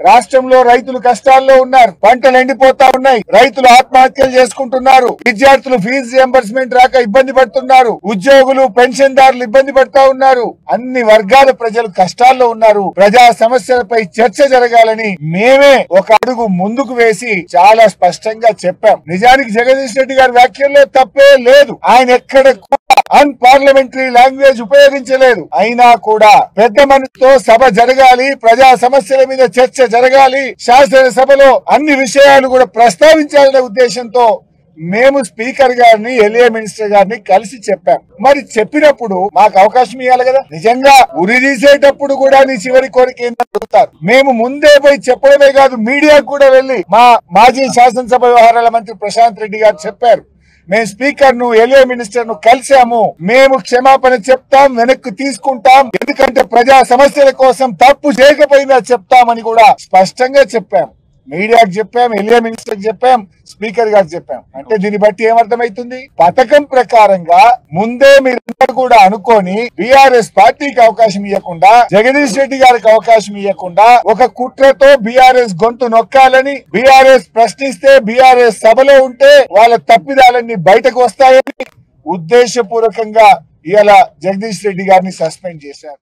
రాష్ట్రంలో రైతులు కష్టాల్లో ఉన్నారు, పంటలు ఎండిపోతా ఉన్నాయి, రైతులు ఆత్మహత్యలు చేసుకుంటున్నారు, విద్యార్థులు ఫీజు రియంబర్స్మెంట్ రాక ఇబ్బంది పడుతున్నారు, ఉద్యోగులు పెన్షన్దారులు ఇబ్బంది పడతా ఉన్నారు, అన్ని వర్గాల ప్రజలు కష్టాల్లో ఉన్నారు. ప్రజా సమస్యలపై చర్చ జరగాలని మేమే ఒక అడుగు ముందుకు వేసి చాలా స్పష్టంగా చెప్పాం. నిజానికి జగదీష్ రెడ్డి గారి వ్యాఖ్యల్లో తప్పే లేదు. ఆయన ఎక్కడ అన్పార్లమెంటరీ లాంగ్వేజ్ ఉపయోగించలేదు. అయినా కూడా పెద్ద మనసుతో సభ జరగాలి, ప్రజా సమస్యల మీద చర్చ జరగాలి, శాసనసభలో అన్ని విషయాలు కూడా ప్రస్తావించాలనే ఉద్దేశంతో మేము స్పీకర్ గారిని, ఎల్ఏ మినిస్టర్ గారిని కలిసి చెప్పాం. మరి చెప్పినప్పుడు మాకు అవకాశం ఇవ్వాలి కదా. నిజంగా ఉరి తీసేటప్పుడు కూడా నీ చివరి కోరిక ఏంటని అడుగుతారు. మేము ముందే పోయి చెప్పడమే కాదు, మీడియాకు కూడా వెళ్లి మా మాజీ శాసనసభ వ్యవహారాల మంత్రి ప్రశాంత్ రెడ్డి గారు చెప్పారు, మేము స్పీకర్ ను, ఎల్ఏ మినిస్టర్ ను కలిసాము, మేము క్షమాపణ చెప్తాం, వెనక్కి తీసుకుంటాం, ఎందుకంటే ప్రజా సమస్యల కోసం తప్పు చేయకపోయినా చెప్తామని కూడా స్పష్టంగా చెప్పాం. మీడియాకు చెప్పాం, ఎల్ఏ మినిస్టర్ చెప్పాం, స్పీకర్ గారు చెప్పాం. అంటే దీన్ని బట్టి ఏమర్థమైతుంది? పథకం ప్రకారంగా ముందే మీరందరూ కూడా అనుకోని బీఆర్ఎస్ పార్టీకి అవకాశం ఇవ్వకుండా, జగదీష్ రెడ్డి గారికి అవకాశం ఇవ్వకుండా ఒక కుట్రతో బీఆర్ఎస్ గొంతు నొక్కాలని, బీఆర్ఎస్ ప్రశ్నిస్తే, బీఆర్ఎస్ సభలో ఉంటే వాళ్ళ తప్పిదాలన్నీ బయటకు వస్తాయని ఉద్దేశపూర్వకంగా ఇలా జగదీష్ రెడ్డి గారిని సస్పెండ్ చేశారు.